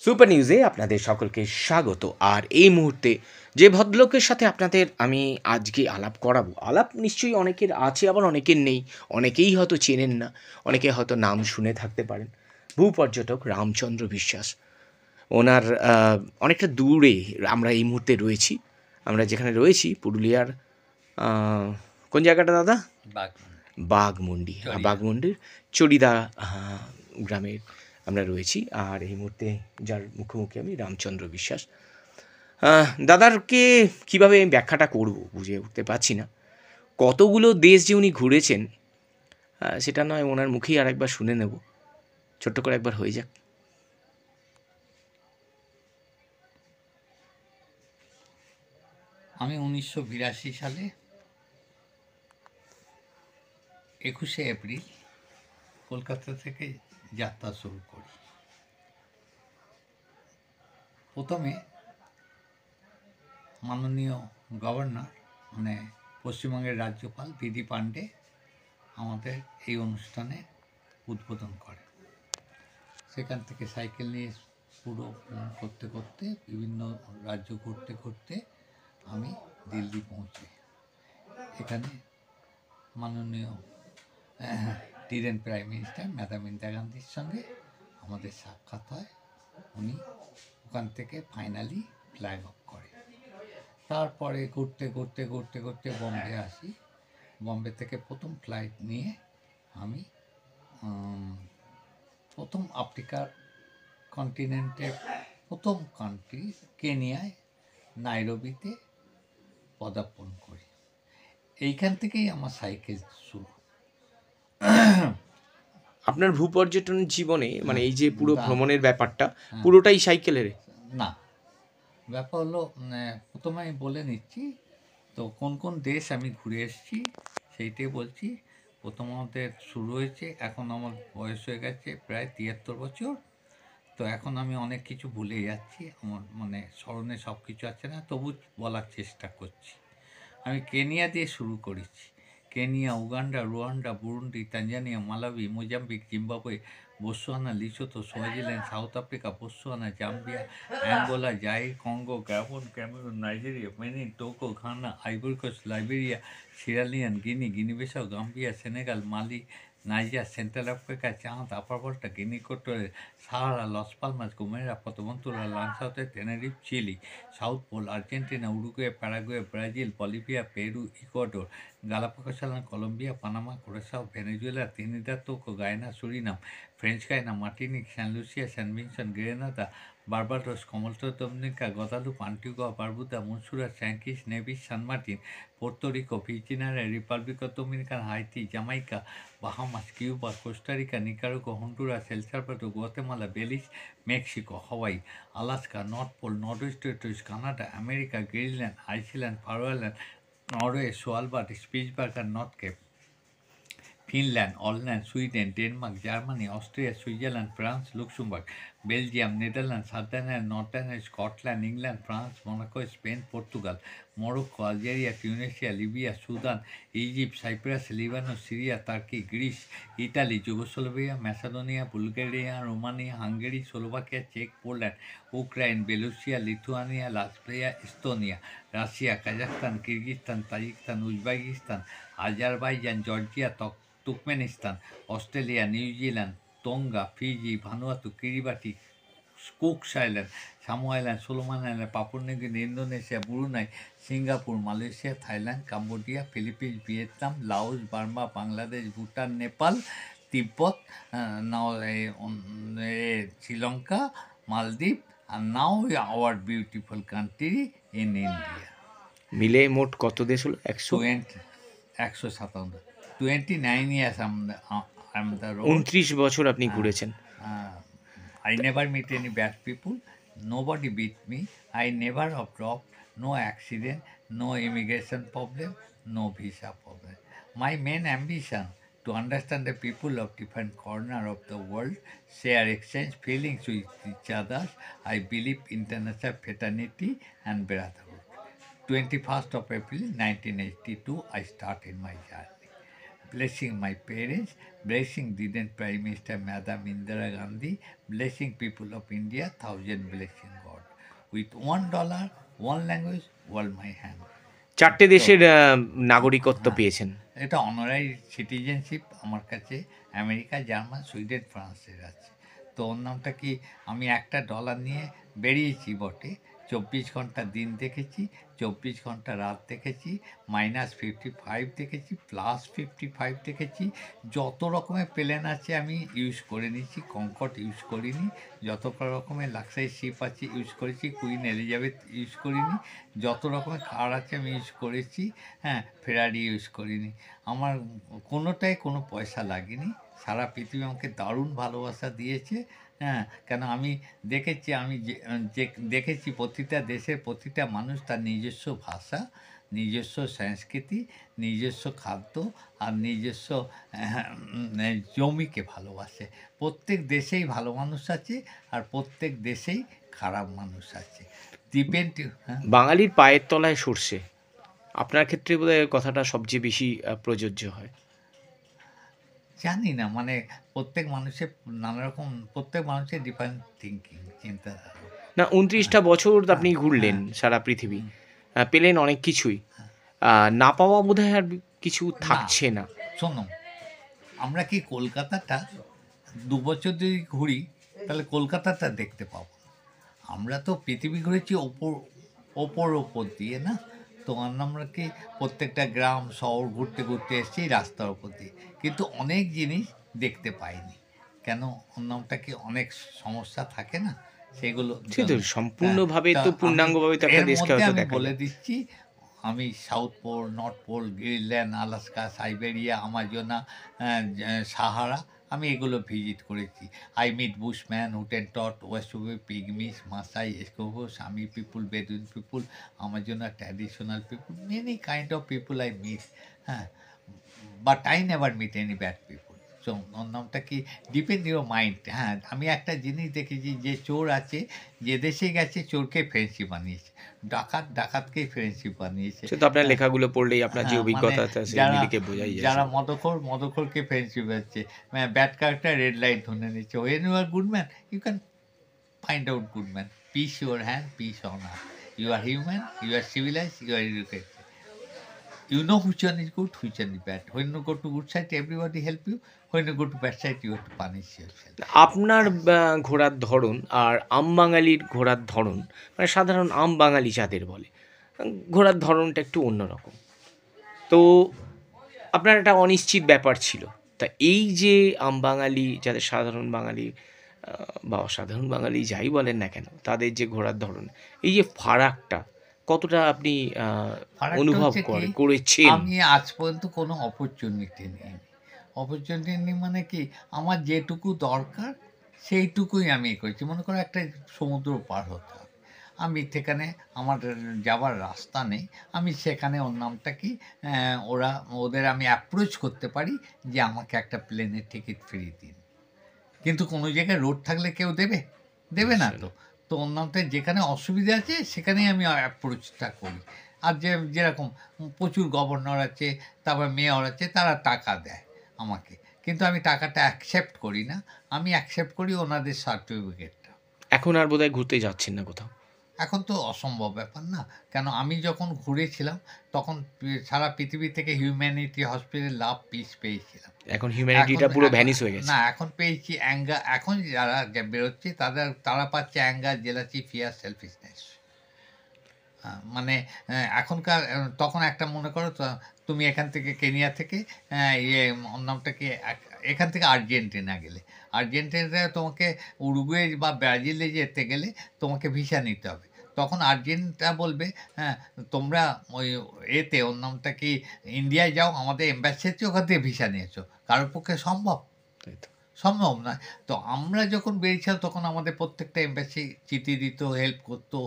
Super নিউজে আপনাদের সকলকে স্বাগত। আর এই মুহূর্তে যে ভদ্রলোকের সাথে আপনাদের আমি আজকে আলাপ করাবো, আলাপ নিশ্চয়ই অনেকের আছে আবার অনেকের নেই। অনেকেই হয়তো চেনেন না, অনেকে হয়তো নাম শুনে থাকতে পারেন। ভূপর্যটক রামচন্দ্র বিশ্বাস। ওনার অনেকটা দূরে আমরা এই মুহূর্তে রয়েছি। আমরা যেখানে রয়েছি পুরুলিয়ার কোন জায়গাটা দাদা? বাঘমুন্ডি। বাঘমুন্ডির চড়িদা গ্রামের আমরা রয়েছি। আর এই মুহূর্তে যার মুখোমুখি আমি রামচন্দ্র বিশ্বাস। দাদারকে কীভাবে আমি ব্যাখ্যাটা করব বুঝে উঠতে পারছি না। কতগুলো দেশ যে উনি ঘুরেছেন সেটা নয়, ওনার মুখেই আর একবার শুনে নেব। ছোট্ট করে একবার হয়ে যাক। আমি 1982 সালে 21শে এপ্রিল কলকাতা থেকে যাত্রা শুরু করি। প্রথমে মাননীয় গভর্নর মানে পশ্চিমবঙ্গের রাজ্যপাল বিডি পান্ডে আমাদের এই অনুষ্ঠানে উদ্বোধন করে। সেখান থেকে সাইকেল নিয়ে পুরো করতে করতে বিভিন্ন রাজ্য ঘুরতে ঘুরতে আমি দিল্লি পৌঁছি। এখানে মাননীয় ডিরেন প্রাইম মিনিস্টার ম্যাডাম ইন্দিরা গান্ধীর সঙ্গে আমাদের সাক্ষাৎ হয়। উনি ওখান থেকে ফাইনালি ফ্ল্যাগ অফ করে। তারপরে ঘুরতে ঘুরতে ঘুরতে ঘুরতে বম্বে আসি। বম্বে থেকে প্রথম ফ্লাইট নিয়ে আমি প্রথম আফ্রিকার কন্টিনেন্টের প্রথম কান্ট্রি কেনিয়ায় নাইরোবিতে পদার্পণ করি। এইখান থেকেই আমার সাইকেল শুরু। আপনার ভূপর্যটন জীবনে মানে এই যে পুরো ভ্রমণের ব্যাপারটা পুরোটাই সাইকেলের? না, ব্যাপার হলো প্রথমে আমি বলে নিচ্ছি তো কোন কোন দেশ আমি ঘুরে এসেছি সেইটাই বলছি। প্রথম আমাদের শুরু হয়েছে, এখন আমার বয়স হয়ে গেছে প্রায় 73 বছর। তো এখন আমি অনেক কিছু ভুলে যাচ্ছি, আমার মানে স্মরণে সব কিছু আছে না, তবু বলার চেষ্টা করছি। আমি কেনিয়া দিয়ে শুরু করেছি। Kenya, Uganda, Rwanda, Burundi, Tanzania, Malawi, Mozambique, Zimbabwe, Botswana, Lesotho, Swaziland, South Africa, Botswana, Zambia, Angola, Zaire, Congo, Gabon, Cameroon, Nigeria, Benin, Togo, Ghana, Ivory Coast, Liberia, Sierra Leone, Guinea Bissau, Gambia, Senegal, Mali, Niger, Central Africa, Chad, Upper Volta, Guinea কোটরে, Sahara, Las Palmas, Gomera, Fuerteventura, Lanzarote, Tenerife, Chile, South Pole, Argentina, Uruguay, Paraguay, Brazil, Bolivia, Peru, Ecuador, Galapagos Island, Colombia, Panama, Curacao, Venezuela, Trinidad তোগো, Guyana, Suriname, French Guiana, Martinique, San Lucia, Saint Vincent, Grenada, Barbados, commodore, Dominica, Guadeloupe, Antigua, Barbuda, Montserrat, Saint Kitts, Nevis, San Martin, Puerto Rico, Virgin Island, Republic of Dominican, Haiti, Jamaica, Bahamas, Cuba, Costa Rica, Nicaragua, Honduras, El Salvador, Guatemala, Belize, Mexico, Hawaii, Alaska, North Pole, North West Territories, Canada, America, Greenland, Iceland, Faroe Island, Norway, Svalbard, Spitsbergen, North Cape, Finland, Aland, Sweden, Denmark, Germany, Austria, Switzerland, France, Luxembourg, Belgium, Netherland, southern Ireland, Northern Ireland, Scotland, England, France, Monaco, Spain, Portugal, Morocco, Algeria, Tunisia, Libya, Sudan, Egypt, Cyprus, Lebanon, Syria, Turkey, Greece, Italy, Yugoslavia, Macedonia, Bulgaria, Romania, Hungary, Slovakia, চেক, Poland, Ukraine, Belarus, Lithuania, Latvia, Estonia, Russia, Kazakhstan, Kyrgyzstan, Tajikistan, Uzbekistan, Azerbaijan, Georgia, Turkmenistan, Australia, New Zealand, Tonga, Fiji, Vanuatu, Kiribati, Cooks Island, Samoa Island, Solomon Island, Papua New Guinea, Indonesia, Brunei, Singapore, Malaysia, Thailand, Cambodia, Philippines, Vietnam, Laos, Burma, Bangladesh, Bhutan, Nepal, তিব্বত, শ্রীলঙ্কা, মালদ্বীপ, and now our beautiful country in India. মিলে মোট কত দেশ হলো? 157. 29 years I'm the road. 29 বছর আপনি ঘুরেছেন। I never meet any bad people. Nobody beat me. I never have dropped. No accident. No immigration problem. No visa problem. My main ambition to understand the people of different corner of the world, share, exchange feelings with each other. I believe international fraternity and brotherhood. 21st of April 1982, I started my journey. blessing my parents, blessing Indian Prime Minister Madam Indira Gandhi, blessing people of India, thousand blessing God. With $1, one language, world my hand. চারটে তো দেশের নাগরিকত্ব হ্যাঁ, পেয়েছেন। এটা honorary citizenship আমার কাছে America, German, Sweden, ফ্রান্সের আছে। তো ওর নামটা কি, আমি $1 নিয়ে বেরিয়েছি বটে, 24 ঘন্টা দিন দেখেছি, 24 ঘন্টা রাত দেখেছি, -55 দেখেছি, +55 দেখেছি, যত রকমের প্লেন আছে আমি ইউজ করে নিয়েছি, কনকর্ড ইউজ করিনি, যত রকমের লাক্সারি শিপ আছে ইউজ করেছি, কুইন এলিজাবেথ ইউজ করিনি, যত রকমের কার আছে আমি ইউজ করেছি, হ্যাঁ, ফেরারি ইউজ করিনি। আমার কোনোটাই কোনো পয়সা লাগেনি। সারা পৃথিবী আমাকে দারুণ ভালোবাসা দিয়েছে, হ্যাঁ, কেন আমি দেখেছি, আমি যে দেখেছি প্রতিটা দেশের প্রতিটা মানুষ তার নিজস্ব ভাষা, নিজস্ব সংস্কৃতি, নিজস্ব খাদ্য আর নিজস্ব জমিকে ভালোবাসে। প্রত্যেক দেশেই ভালো মানুষ আছে আর প্রত্যেক দেশেই খারাপ মানুষ আছে, ডিপেন্ড। হ্যাঁ, বাঙালির পায়ের তলায় সর্ষে, আপনার ক্ষেত্রে বোধহয় কথাটা সবচেয়ে বেশি প্রযোজ্য হয়। জানি না, মানে প্রত্যেক মানুষের নানা রকম, প্রত্যেক মানুষের ডিফারেন্ট থিঙ্কিং, চিন্তাধারা। না, 29টা বছর আপনি হ্যাঁ, ঘুরলেন হ্যাঁ, সারা পৃথিবী, হুম, পেলেন অনেক কিছুই, হ্যাঁ। না পাওয়া বোধহয় আর কিছু না, থাকছে না। শোনো, আমরা কি কলকাতাটা 2 বছর যদি ঘুরি তাহলে কলকাতাটা দেখতে পাবো না। আমরা তো পৃথিবী ঘুরেছি ওপর দিয়ে না, তো আমরা কি প্রত্যেকটা গ্রাম শহর ঘুরতে ঘুরতে এসেছি রাস্তার ওপর দিয়ে, কিন্তু অনেক জিনিস দেখতে পাইনি। কেন? ওর নামটা কি, অনেক সমস্যা থাকে না সেগুলো সে তো জন্য। হ্যাঁ, সম্পূর্ণভাবে তা তো আমি পূর্ণাঙ্গভাবে তো একটা এর দেশকে মধ্যে হয়তো আমি দেখা বলে যায়। দিচ্ছি, আমি south pole, north pole, Greenland, Alaska, Siberia, Amazonia, Sahara, আমি এগুলো ভিজিট করেছি। আই মিট বুশম্যান, হুটেনটট, ওয়েস্টবে, Pygmies, Masai, Eskimo, Sami people, Bedouin people, Amazonia traditional people, many kind of people I meet, হ্যাঁ, but I never meet any bad people. So ওর নামটা কি, depend your mind. হ্যাঁ, আমি একটা জিনিস দেখেছি, যে চোর আছে যে দেশে গেছে চোরকে ফ্রেন্ডশিপ বানিয়েছে, ডাকাতকেই ফ্রেন্ডশিপ বানিয়েছে। সে তো আপনার হ্যাঁ, লেখাগুলো পড়লেই আপনার যে হ্যাঁ, মানে অভিজ্ঞতা আছে যারা এমনি দেখে বোঝাই যায় যারা সব। মদখোরকে ফ্রেন্ডশিপ হচ্ছে, ব্যাড ক্যারেক্টার রেড লাইট ধরে নিচ্ছে। When you are good man you can find out good man. Peace your hand, peace on earth. You are human, you are civilized, you are educated. You know which one is good, which one is bad. When you go to good side, everybody help you. When you go to bad side, you have to punish yourself. আপনার ঘোরার ধরন আর বাঙালির ঘোরার ধরন, মানে সাধারণ বাঙালি যাদের বলে, ঘোরার ধরনটা একটু অন্যরকম। তো আপনার একটা অনিশ্চিত ব্যাপার ছিল। তা এই যে বাঙালি, যাদের সাধারণ বাঙালি বা অসাধারণ বাঙালি যাই বলেন না কেন, তাদের যে ঘোরার ধরন, এই যে ফারাকটা কতটা আপনি ফারাকটা অনুভব হচ্ছে কি, করেছেন? আমি আজ পর্যন্ত কোনো অপরচুনিটি নিইনি। অপরচুনিটি মানে কি, আমার যেটুকু দরকার সেইটুকুই আমি করেছি। মনে করো একটা সমুদ্র পার হতে হবে, আমি সেখানে আমার যাবার রাস্তা নেই, আমি সেখানে ওর নামটা কি, ওদের আমি অ্যাপ্রোচ করতে পারি যে আমাকে একটা প্লেনের টিকিট ফ্রি দিন। কিন্তু কোনো জায়গায় রোড থাকলে কেউ দেবে? দেবে না তো। তো ওর নামটা যেখানে অসুবিধা আছে সেখানেই আমি অ্যাপ্রোচটা করি। আর যেরকম প্রচুর গভর্নর আছে, তারপর মেয়র আছে, তারা টাকা দেয় আমাকে। কিন্তু আমি টাকাটা অ্যাকসেপ্ট করি না। আমি অ্যাকসেপ্ট করি ওনাদের সার্টিফিকেটটা। এখন আর বোধহয় ঘুরতে যাচ্ছেন না কোথাও? এখন তো অসম্ভব ব্যাপার না। কেন, আমি যখন ঘুরেছিলাম তখন সারা পৃথিবী থেকে হিউম্যানিটি হসপিটাল লাভ পিস পেয়েছিলাম। এখন হিউম্যানিটিটা পুরো এখন ভ্যানিশ হয়ে গেছে। না, এখন পেয়েছি এখন যারা বেরোচ্ছে তারা পাচ্ছে অ্যাঙ্গার, জেলাসি, ফিয়ার, সেলফিশনেস। মানে এখনকার তখন একটা মনে করো তো, তুমি এখান থেকে কেনিয়া থেকে ওর নামটা কি, এখান থেকে আর্জেন্টিনা গেলে, আর্জেন্টিনায় তোমাকে উরুগুয়ে বা ব্রাজিলে যেতে গেলে তোমাকে ভিসা নিতে হবে। তখন আর্জেন্টিনা বলবে, হ্যাঁ, তোমরা ওই ওর নামটা কি, ইন্ডিয়ায় যাও, আমাদের এম্বাসি আছে, ওখান থেকে ভিসা নিয়েছো। কারোর পক্ষে সম্ভব? তাই তো। সম্ভব নয়। তো আমরা যখন বেরিয়েছিলাম তখন আমাদের প্রত্যেকটা এম্বাসি চিঠি দিত, হেল্প করতো,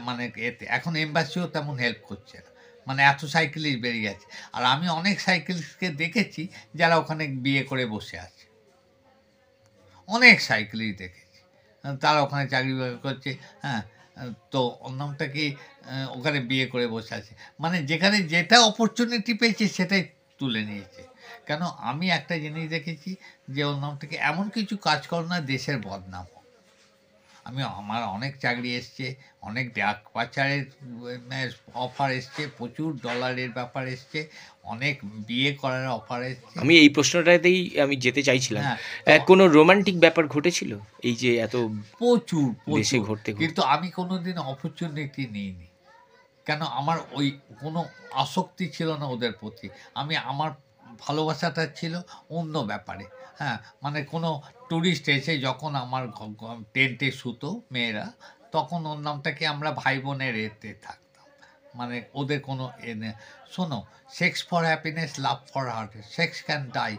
মানে এতে। এখন এম্বাসিও তেমন হেল্প করছে না, মানে এত সাইকেলিস্ট বেরিয়ে গেছে। আর আমি অনেক সাইকেলিস্টকে দেখেছি যারা ওখানে বিয়ে করে বসে আছে, অনেক সাইকেলিস্ট দেখেছি। তারা ওখানে চাকরি বাকরি করছে, হ্যাঁ, তো ওর নামটা কি, ওখানে বিয়ে করে বসে আছে। মানে যেখানে যেটা অপরচুনিটি পেয়েছে সেটাই তুলে নিয়েছে। কেন আমি একটা জিনিস দেখেছি যে ওর নাম থেকে এমন কিছু কাজ করো না দেশের বদনাম হোক। আমার অনেক চাকরি এসছে, অনেক ডাক পাচারের অফার এসছে, প্রচুর ডলারের ব্যাপার এসছে, অনেক বিয়ে করার অফার এসছে। আমি এই প্রশ্নটাতেই আমি যেতে চাইছিলাম। হ্যাঁ, তো কোনো রোমান্টিক ব্যাপার ঘটেছিল এই যে এত প্রচুর দেশে প্রচুর ঘুরতে ঘুরতে? কিন্তু আমি কোনোদিন অপরচুনিটি নিইনি। কেন আমার ওই কোনো আসক্তি ছিল না ওদের প্রতি। আমার ভালোবাসাটা ছিল অন্য ব্যাপারে। হ্যাঁ, মানে কোনো টুরিস্ট এসে যখন আমার টেন্টে শুতো মেয়েরা, তখন ওর নামটাকে আমরা ভাই বোনের এতে থাকতাম। মানে ওদের কোনো শোনো, sex for happiness, love for heart, sex can die,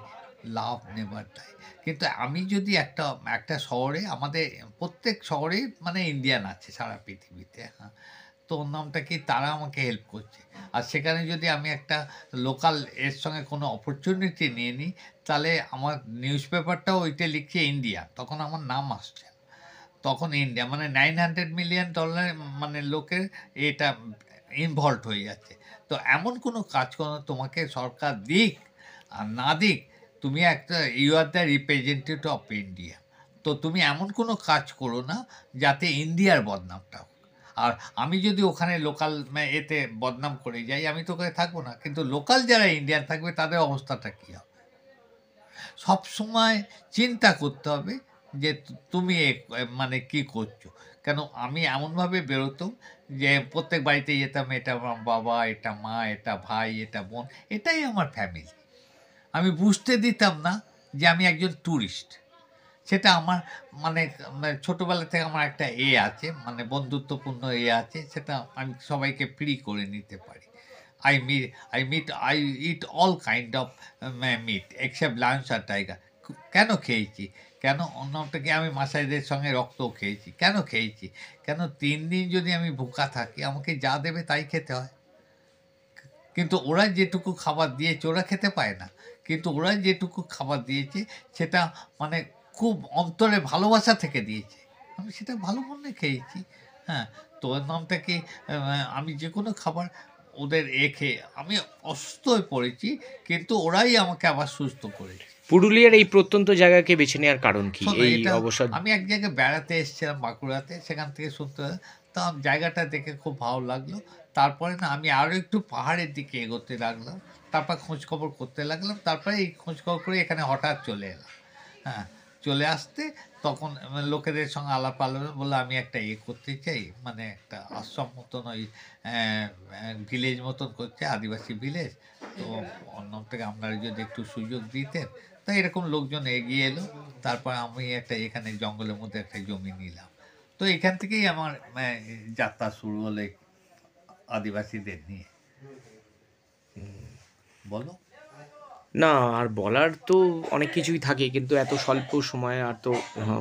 love never die. কিন্তু আমি যদি একটা শহরে, আমাদের প্রত্যেক শহরেই মানে ইন্ডিয়ান আছে সারা পৃথিবীতে, হ্যাঁ। তো ওর নামটা কি, তারা আমাকে হেল্প করছে। আর সেখানে যদি আমি একটা লোকাল এর সঙ্গে কোনো অপরচুনিটি নিয়ে নিই, তাহলে আমার নিউজ পেপারটাও ওইটা লিখছে ইন্ডিয়া, তখন আমার নাম আসছে। তখন ইন্ডিয়া মানে $900 মিলিয়ন মানে লোকের এটা ইনভলভ হয়ে যাচ্ছে। তো এমন কোনো কাজ করো তোমাকে সরকার দিক আর না দিক, তুমি একটা you are the representative of India. তো তুমি এমন কোনো কাজ করো না যাতে ইন্ডিয়ার বদনামটা হোক। আর আমি যদি ওখানে লোকাল এতে বদনাম করে যাই, আমি তো ওখানে থাকবো না, কিন্তু লোকাল যারা ইন্ডিয়ান থাকবে তাদের অবস্থাটা কী হবে? সবসময় চিন্তা করতে হবে যে তুমি মানে কি করছো। কেন আমি এমনভাবে বেরোতাম যে প্রত্যেক বাড়িতে যেতাম, এটা আমার বাবা, এটা মা, এটা ভাই, এটা বোন, এটাই আমার ফ্যামিলি। আমি বুঝতে দিতাম না যে আমি একজন ট্যুরিস্ট। সেটা আমার মানে ছোটোবেলা থেকে আমার একটা আছে, মানে বন্ধুত্বপূর্ণ আছে, সেটা আমি সবাইকে ফ্রি করে নিতে পারি। I eat all kind of meat except lions আর টাইগার। কেন খেয়েছি? কেন অন্যটাকে আমি মাসাইদের সঙ্গে রক্তও খেয়েছি। কেন খেয়েছি? কেন ৩ দিন যদি আমি ভুকা থাকি, আমাকে যা দেবে তাই খেতে হয়। কিন্তু ওরা যেটুকু খাবার দিয়েছে ওরা খেতে পায় না। কিন্তু ওরা যেটুকু খাবার দিয়েছে সেটা মানে খুব অন্তরে ভালোবাসা থেকে দিয়েছে। আমি সেটা ভালো মনে খেয়েছি। হ্যাঁ, তো ওর নামটা কি, আমি যেকোনো খাবার ওদের খেয়ে আমি অসুস্থ হয়ে পড়েছি, কিন্তু ওরাই আমাকে আবার সুস্থ করেছে। পুরুলিয়ার এই প্রত্যন্ত জায়গাকে বেছে নেওয়ার কারণ কি? শোনো, এই এটা অবসর আমি এক জায়গায় বেড়াতে এসেছিলাম বাঁকুড়াতে, সেখান থেকে শুনতে তো জায়গাটা দেখে খুব ভালো লাগলো। তারপরে না আমি আরও একটু পাহাড়ের দিকে এগোতে লাগলাম, তারপর খোঁজখবর করতে লাগলাম, তারপরে এই খোঁজখবর করে এখানে হঠাৎ চলে এলাম। হ্যাঁ, চলে আসতে তখন লোকেদের সঙ্গে আলাপ আলোচনা বললো আমি একটা করতে চাই, মানে একটা আশ্রম মতন, ওই ভিলেজ মতন করছে, আদিবাসী ভিলেজ। তো অন্য থেকে আপনারা যদি একটু সুযোগ দিতেন। তো এরকম লোকজন এগিয়ে এলো। তারপর আমি একটা এখানে জঙ্গলের মধ্যে একটা জমি নিলাম। তো এখান থেকেই আমার যাত্রা শুরু হলো আদিবাসীদের নিয়ে। বলো। না, আর বলার তো অনেক কিছুই থাকে, কিন্তু এত স্বল্প সময়ে আর তো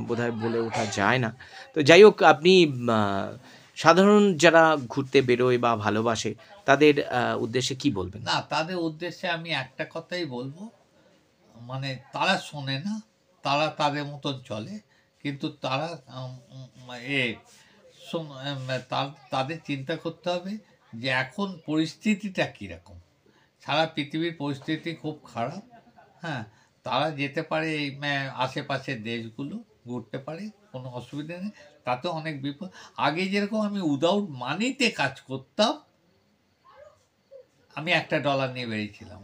বোধহয় বলে ওঠা যায় না। তো যাই হোক, আপনি সাধারণ যারা ঘুরতে বেরোয় বা ভালোবাসে তাদের উদ্দেশ্যে কি বলবেন? না, তাদের উদ্দেশ্যে আমি একটা কথাই বলবো, মানে তারা শোনে না, তারা তাদের মতন চলে, কিন্তু তারা এ তাদের চিন্তা করতে হবে যে এখন পরিস্থিতিটা কীরকম। সারা পৃথিবীর পরিস্থিতি খুব খারাপ। হ্যাঁ, তারা যেতে পারে এই আশেপাশের দেশগুলো, ঘুরতে পারে, কোনো অসুবিধা নেই। তাতে অনেক বিপদ। আগে যেরকম আমি উইদাউট মানিতে কাজ করতাম, আমি $1 নিয়ে বেরিয়েছিলাম।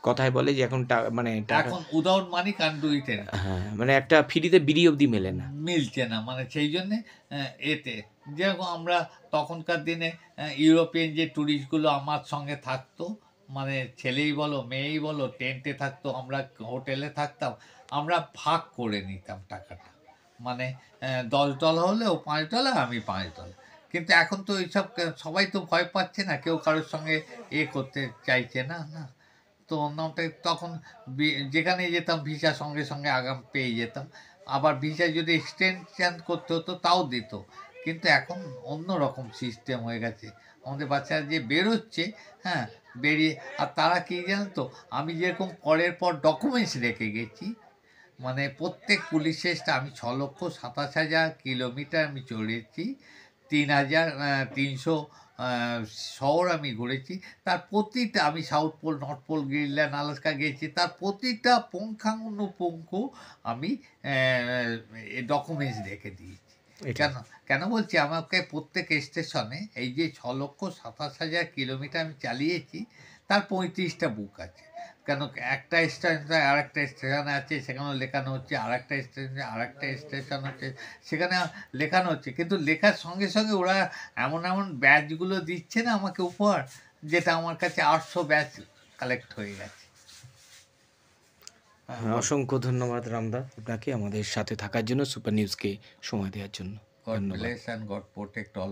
কথায় বলে যে এখন মানে টাকা, এখন without money can do it anything. হ্যাঁ, মানে একটা ফ্রিতে বিড়ি অবধি মেলে না। মিলছে না, মানে সেই জন্যে এতে যেরকম আমরা তখনকার দিনে ইউরোপিয়ান যে ট্যুরিস্টগুলো আমার সঙ্গে থাকতো, মানে ছেলেই বলো মেয়েই বলো, টেন্টে থাকতো, আমরা হোটেলে থাকতাম, আমরা ভাগ করে নিতাম টাকাটা। মানে $10 হলে ও $5, আমি $5। কিন্তু এখন তো এইসব সবাই তো ভয় পাচ্ছে না, কেউ কারোর সঙ্গে করতে চাইছে না, না। তো অন্যটা তখন যেখানে যেতাম ভিসা সঙ্গে সঙ্গে আগাম পেয়ে যেতাম। আবার ভিসা যদি এক্সটেনশন করতে হতো তাও দিত। কিন্তু এখন অন্য রকম সিস্টেম হয়ে গেছে। আমাদের বাচ্চারা যে বেরোচ্ছে, হ্যাঁ, বেরিয়ে আর তারা কী জানেন তো, আমি যেরকম পরের পর ডকুমেন্টস রেখে গেছি, মানে প্রত্যেক পুলিশ স্টেশনে আমি 6,27,000 কিলোমিটার আমি চড়েছি। 3,300 শহর আমি ঘুরেছি। তার প্রতিটা, আমি south pole, north pole, Greenland, Alaska গেছি। তার প্রতিটা পুঙ্খানুপুঙ্খ আমি ডকুমেন্টস রেখে দিয়েছি। এটা কেন কেন বলছি, আমাকে প্রত্যেক স্টেশনে এই যে 6,27,000 কিলোমিটার আমি চালিয়েছি, তার 35টা বুক আছে। কেন, একটা স্টেশনে আরেকটা স্টেশন আছে, সেখানেও লেখানো হচ্ছে, আরেকটা স্টেশনে আরেকটা স্টেশন হচ্ছে, সেখানে লেখানো হচ্ছে। কিন্তু লেখার সঙ্গে সঙ্গে ওরা এমন এমন ব্যাচগুলো দিচ্ছে না আমাকে উপহার, যেটা আমার কাছে 800 ব্যাচ কালেক্ট হয়ে গেছে। অসংখ্য ধন্যবাদ রামদা আপনাকে আমাদের সাথে থাকার জন্য, সুপার নিউজকে সময় দেওয়ার জন্য। গড ধন্যবাদ। Bless and god protect all.